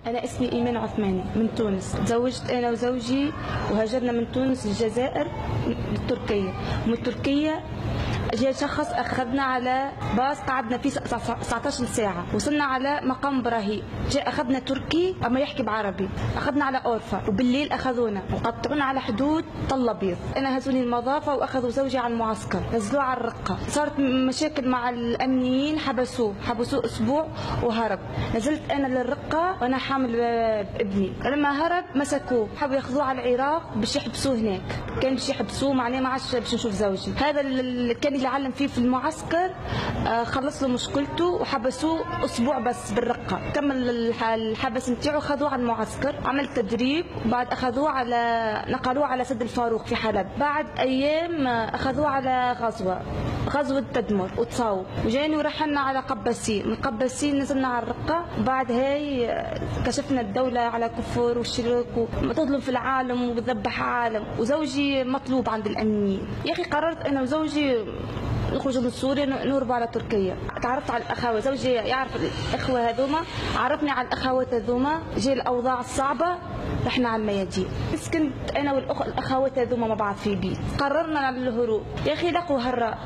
أنا اسمي إيمان عثماني من تونس. تزوجت أنا وزوجي وهاجرنا من تونس للجزائر لتركيا، ومن تركيا جاء شخص أخذنا على باص قعدنا فيه 19 ساعة، وصلنا على مقام إبراهيم. جاء أخذنا تركي أما يحكي بعربي، أخذنا على أورفا وبالليل أخذونا وقطعونا على حدود طل أبيض. أنا هزوني المضافة وأخذوا زوجي على المعسكر، نزلوه على الرقة. صارت مشاكل مع الأمنيين، حبسوه أسبوع وهرب. نزلت أنا للرقة وأنا حامل بابني. لما هرب مسكوه، حبوا ياخذوه على العراق باش يحبسوه هناك. كان باش يحبسوه معناه ما عادش باش نشوف زوجي. هذا اللي كان يعلم فيه في المعسكر خلص له مشكلته وحبسوه أسبوع بس بالرقة. كمل الحبس نتاعو، خذوه على المعسكر، عمل تدريب، بعد أخذوه نقلوه على سد الفاروق في حلب. بعد أيام أخذوه على غزوة تدمر وتصاوب، وجاني ورحلنا على قباسين. من قباسين نزلنا على الرقة. بعد هاي كشفنا الدولة على كفر وشرك وتظلم في العالم وتذبح عالم، وزوجي مطلوب عند الأمنيين. يا أخي قررت أنا وزوجي نخرج من سوريا نهرب على تركيا. تعرفت على الأخوة، زوجي يعرف الأخوة هذوما، عرفني على الأخوات هذوما. جي الأوضاع الصعبة رحنا على الميادين. سكنت أنا والأخوات هذوما مع بعض في بيت. قررنا على الهروب. يا أخي لقوا هراء،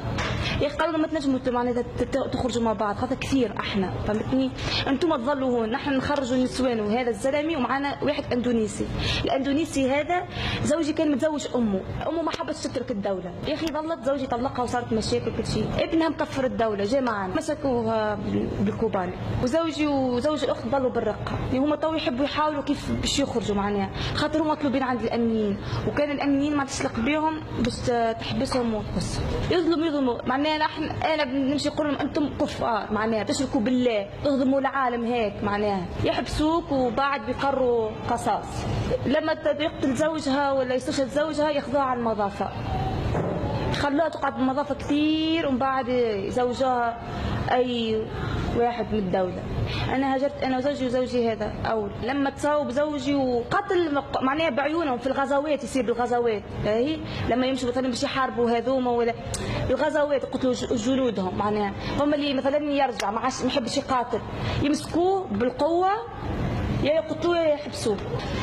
يا اخي قالوا ما تنجموا معناتها تخرجوا مع بعض، خاطر كثير احنا، فهمتني؟ انتم تظلوا هون، نحن نخرجوا النسوان وهذا الزلمي ومعنا واحد اندونيسي. الاندونيسي هذا زوجي كان متزوج امه ما حبتش تترك الدوله. يا اخي ظلت، زوجي طلقها وصارت مشاكل كل شيء. ابنها مكفر الدوله، جاء معنا مسكوها بالكوباني. وزوجي وزوج الاخت ضلوا بالرقه. هما تو يحبوا يحاولوا كيف باش يخرجوا معناها، خاطر هما مطلوبين عند الامنيين، وكان الامنيين ما تسلق بهم باش تحبسهم وتقص. يظلموا معناها. انا بنمشي نقول لهم انتم كفار، معناها تشركوا بالله، تهضموا العالم هيك، معناها يحبسوك وبعد بيقروا قصاص. لما يقتل زوجها ولا يستشهد زوجها ياخذوها على المضافه، خلوها تقعد بالمضافه كثير، ومن بعد زوجها اي واحد من الدوله. انا هاجرت انا وزوجي هذا اول. لما تصاوب زوجي وقتل معناها بعيونهم في الغزوات، يصير بالغزوات هي لما يمشوا مثلا باش يحاربوا هذوما ولا الغزوات يقتلوا جنودهم، معناها هم اللي مثلا يرجع ما يحبش يقاتل، يمسكوه بالقوه يا يقتلوه يا يحبسوه.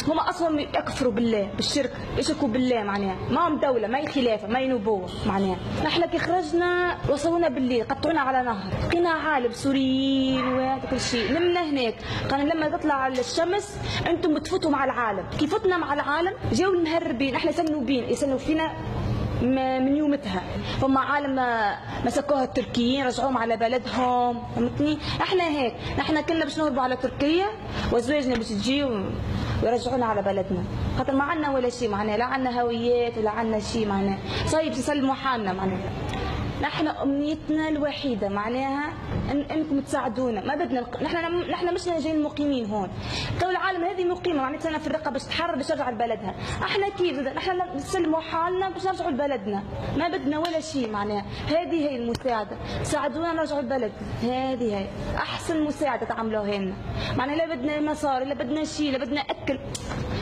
هم اصلا يكفروا بالله بالشرك، يشركوا بالله، معناها ما هم دوله، ما هي خلافه، ما هي نبوه. معناها نحن كي خرجنا وصلونا بالليل، قطعونا على نهر، لقينا عالم سوريين وكل شيء. نمنا هناك، قالوا لما تطلع الشمس انتم بتفوتوا مع العالم. كي فتنا مع العالم جاوا المهربين، نحن يسنوا فينا من يومتها. فما عالم مسكوها التركيين رجعوهم على بلدهم، فهمتني؟ احنا هيك، نحن كنا باش نهربوا على تركيا وازواجنا باش تجي ويرجعونا على بلدنا، خاطر ما عندنا ولا شيء، معناها لا عندنا هويات ولا عندنا شيء، معناها صايب يسلموا حالنا. معناها نحن امنيتنا الوحيده معناها انكم تساعدونا، ما بدنا نحن مش جايين مقيمين هون. تو العالم هذه مقيمه معناتها في الرقه باش تحرر باش ترجع لبلدها. احنا كيف نحن نسلموا حالنا باش نرجعوا لبلدنا، ما بدنا ولا شيء. معناها هذه هي المساعده، ساعدونا نرجعوا لبلدنا. هذه هي احسن مساعده تعملوها لنا. معناها لا بدنا مصاري، لا بدنا شيء، لا بدنا اكل،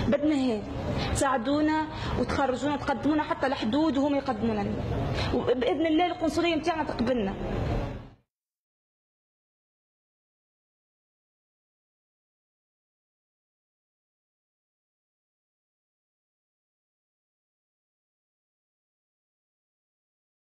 بدنا هيك ساعدونا وتخرجونا، تقدمونا حتى الحدود وهم يقدمونا. وباذن الله القنصليه نتاعنا تقبلنا.